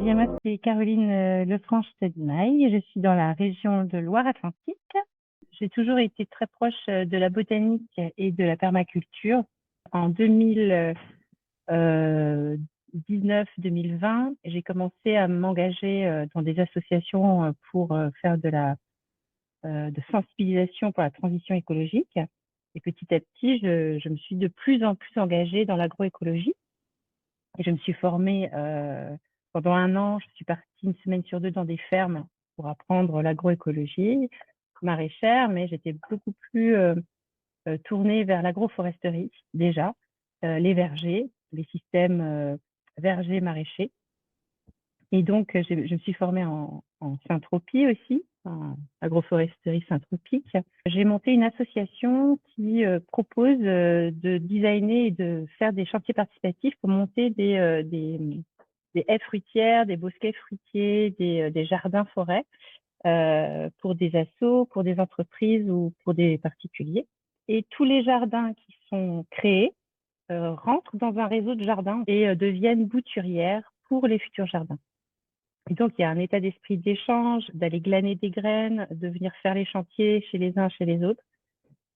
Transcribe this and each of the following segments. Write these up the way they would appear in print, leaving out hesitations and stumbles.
bien, moi, c'est Caroline Lefranche-Sedmaille. Je suis dans la région de Loire-Atlantique. J'ai toujours été très proche de la botanique et de la permaculture. En 2019-2020, j'ai commencé à m'engager dans des associations pour faire de sensibilisation pour la transition écologique. Et petit à petit, je me suis de plus en plus engagée dans l'agroécologie. Et je me suis formée pendant un an. Je suis partie une semaine sur deux dans des fermes pour apprendre l'agroécologie maraîchère, mais j'étais beaucoup plus tournée vers l'agroforesterie déjà, les vergers, les systèmes vergers maraîchers. Et donc, je me suis formée en syntropie aussi, en agroforesterie syntropique. J'ai monté une association qui propose de designer et de faire des chantiers participatifs pour monter des haies fruitières, des bosquets fruitiers, des jardins-forêts pour des assos, pour des entreprises ou pour des particuliers. Et tous les jardins qui sont créés rentrent dans un réseau de jardins et deviennent bouturières pour les futurs jardins. Et donc, il y a un état d'esprit d'échange, d'aller glaner des graines, de venir faire les chantiers chez les uns, chez les autres,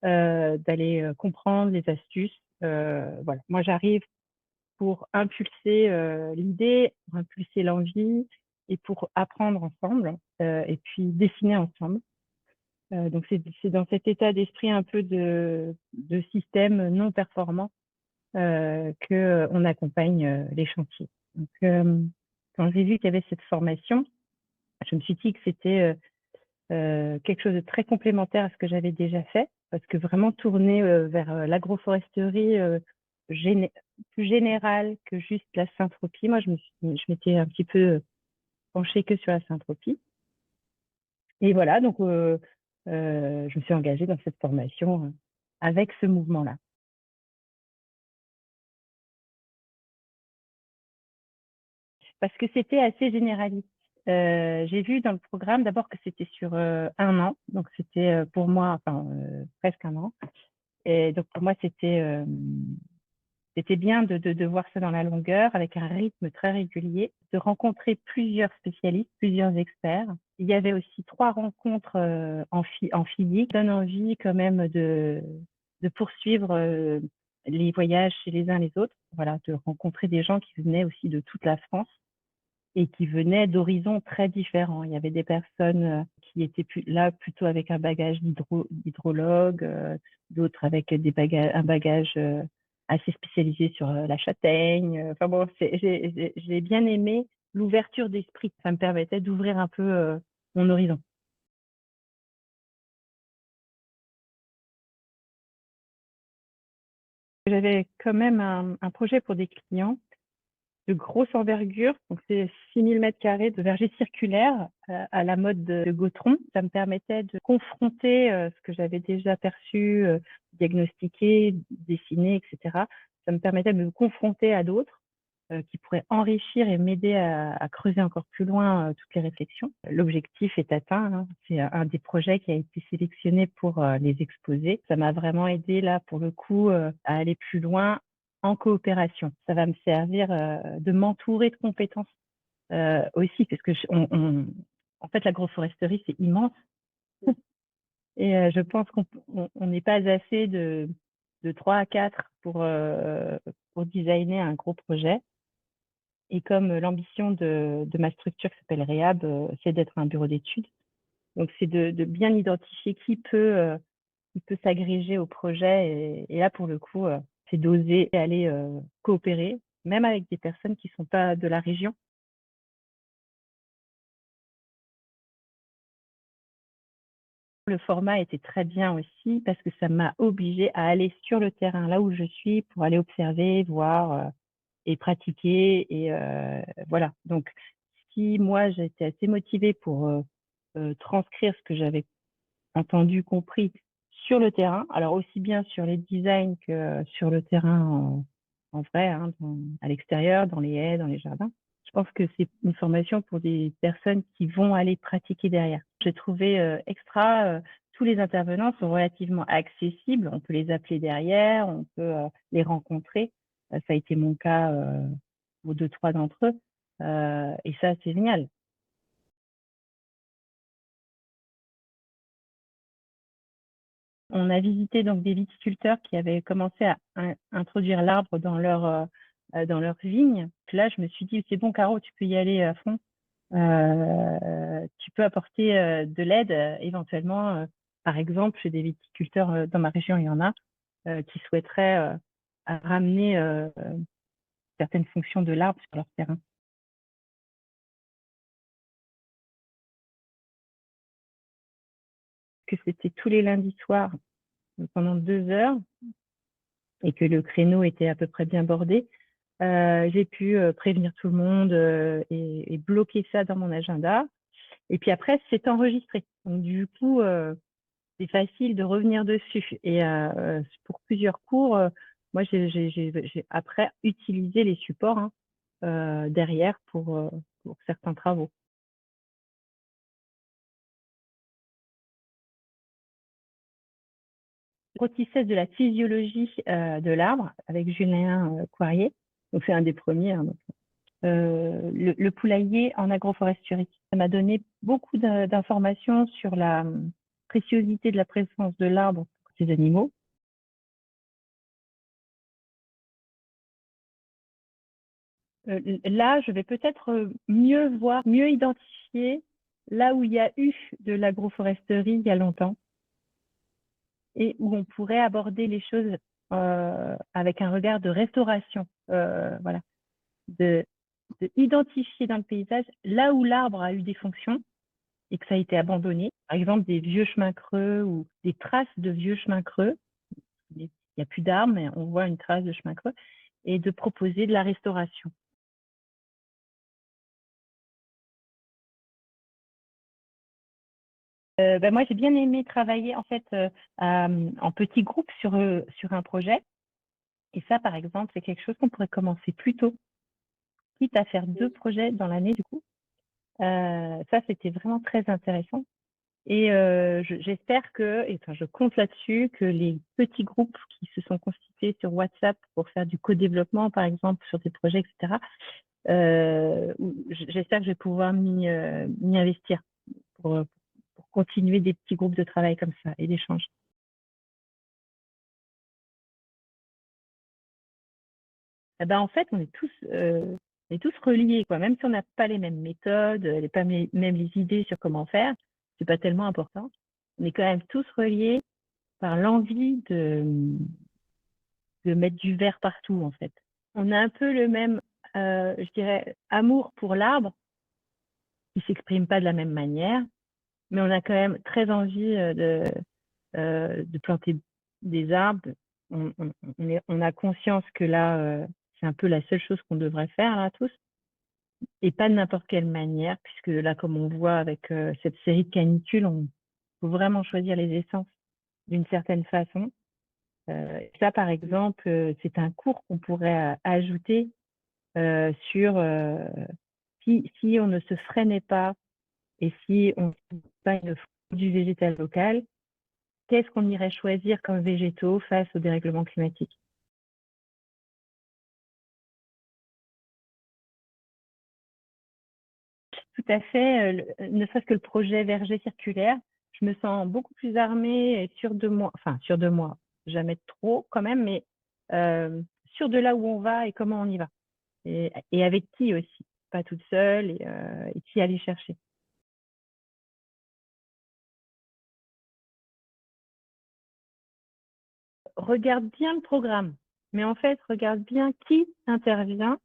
d'aller comprendre les astuces. Voilà. Moi, j'arrive pour impulser l'idée, pour impulser l'envie et pour apprendre ensemble et puis dessiner ensemble. Donc, c'est dans cet état d'esprit un peu de système non performant qu'on accompagne les chantiers. Donc, quand j'ai vu qu'il y avait cette formation, je me suis dit que c'était quelque chose de très complémentaire à ce que j'avais déjà fait, parce que vraiment tourner vers l'agroforesterie plus générale que juste la syntropie. Moi, je m'étais un petit peu penchée que sur la syntropie. Et voilà, donc je me suis engagée dans cette formation avec ce mouvement-là. Parce que c'était assez généraliste. J'ai vu dans le programme d'abord que c'était sur un an, donc c'était pour moi, enfin presque un an. Et donc pour moi, c'était bien de voir ça dans la longueur, avec un rythme très régulier, de rencontrer plusieurs spécialistes, plusieurs experts. Il y avait aussi 3 rencontres en physique, qui donnent envie quand même de poursuivre les voyages chez les uns les autres. Voilà, de rencontrer des gens qui venaient aussi de toute la France et qui venaient d'horizons très différents. Il y avait des personnes qui étaient là plutôt avec un bagage d'hydrologue, d'autres avec un bagage assez spécialisé sur la châtaigne. Enfin bon, j'ai bien aimé l'ouverture d'esprit. Ça me permettait d'ouvrir un peu mon horizon. J'avais quand même un projet pour des clients de grosse envergure. Donc, c'est 6000 mètres carrés de verger circulaire à la mode de Gautron. Ça me permettait de confronter ce que j'avais déjà perçu, diagnostiqué, dessiné, etc. Ça me permettait de me confronter à d'autres qui pourraient enrichir et m'aider à creuser encore plus loin toutes les réflexions. L'objectif est atteint, hein. C'est un des projets qui a été sélectionné pour les exposer. Ça m'a vraiment aidé là, pour le coup, à aller plus loin en coopération. Ça va me servir de m'entourer de compétences aussi, parce que en fait, l'agroforesterie, c'est immense. Et je pense qu'on n'est pas assez de 3 à 4 pour designer un gros projet. Et comme l'ambition de ma structure qui s'appelle Réhab, c'est d'être un bureau d'études. Donc, c'est de bien identifier qui peut s'agréger au projet. Et là, pour le coup, c'est d'oser aller coopérer, même avec des personnes qui ne sont pas de la région. Le format était très bien aussi parce que ça m'a obligée à aller sur le terrain, là où je suis, pour aller observer, voir et pratiquer. Et voilà. Donc, si moi, j'étais assez motivée pour transcrire ce que j'avais entendu, compris sur le terrain, alors aussi bien sur les designs que sur le terrain en vrai, hein, à l'extérieur, dans les haies, dans les jardins. Je pense que c'est une formation pour des personnes qui vont aller pratiquer derrière. J'ai trouvé extra, tous les intervenants sont relativement accessibles, on peut les appeler derrière, on peut les rencontrer. Ça a été mon cas pour 2, 3 d'entre eux. Et ça, c'est génial. On a visité donc des viticulteurs qui avaient commencé à introduire l'arbre dans leurs vignes. Là, je me suis dit, c'est bon, Caro, tu peux y aller à fond. Tu peux apporter de l'aide éventuellement, par exemple, chez des viticulteurs dans ma région, il y en a qui souhaiteraient ramener certaines fonctions de l'arbre sur leur terrain. Que c'était tous les lundis soirs pendant 2 heures et que le créneau était à peu près bien bordé, j'ai pu prévenir tout le monde et bloquer ça dans mon agenda. Et puis après, c'est enregistré. Donc du coup, c'est facile de revenir dessus. Et pour plusieurs cours, moi, j'ai après utilisé les supports derrière pour certains travaux. Apprentissage de la physiologie de l'arbre avec Julien Coirier. Donc c'est un des premiers. Le poulailler en agroforesterie. Ça m'a donné beaucoup d'informations sur la préciosité de la présence de l'arbre pour ces animaux. Là, je vais peut-être mieux voir, mieux identifier là où il y a eu de l'agroforesterie il y a longtemps et où on pourrait aborder les choses avec un regard de restauration. Voilà, de identifier dans le paysage là où l'arbre a eu des fonctions et que ça a été abandonné. Par exemple, des vieux chemins creux ou des traces de vieux chemins creux. Il n'y a plus d'arbres, mais on voit une trace de chemin creux. Et de proposer de la restauration. Moi, j'ai bien aimé travailler en fait en petits groupes sur un projet. Et ça, par exemple, c'est quelque chose qu'on pourrait commencer plus tôt, quitte à faire 2 projets dans l'année du coup. Ça, c'était vraiment très intéressant. Et j'espère et enfin, je compte là-dessus, que les petits groupes qui se sont constitués sur WhatsApp pour faire du co-développement, par exemple, sur des projets, etc., j'espère que je vais pouvoir m'y investir pour continuer des petits groupes de travail comme ça et d'échange. Eh ben, en fait, on est tous reliés, quoi. Même si on n'a pas les mêmes méthodes, même les idées sur comment faire, c'est pas tellement important. On est quand même tous reliés par l'envie de mettre du vert partout, en fait. On a un peu le même, je dirais, amour pour l'arbre, qui s'exprime pas de la même manière, mais on a quand même très envie de planter des arbres. On a conscience que là, c'est un peu la seule chose qu'on devrait faire là tous, et pas de n'importe quelle manière, puisque là, comme on voit avec cette série de canicules, on faut vraiment choisir les essences d'une certaine façon. Ça, par exemple, c'est un cours qu'on pourrait ajouter sur si on ne se freinait pas et si on ne pas une du végétal local, qu'est-ce qu'on irait choisir comme végétaux face au dérèglement climatique? Tout à fait, ne serait-ce que le projet verger circulaire, je me sens beaucoup plus armée et sûre de moi, jamais trop quand même, mais sûre de là où on va et comment on y va. Et avec qui aussi, pas toute seule et qui aller chercher. Regarde bien le programme, mais en fait, regarde bien qui intervient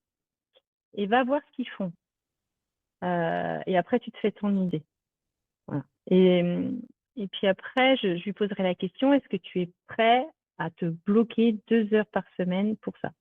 et va voir ce qu'ils font. Et après, tu te fais ton idée. Voilà. Et puis après, je lui poserai la question, est-ce que tu es prêt à te bloquer 2 heures par semaine pour ça?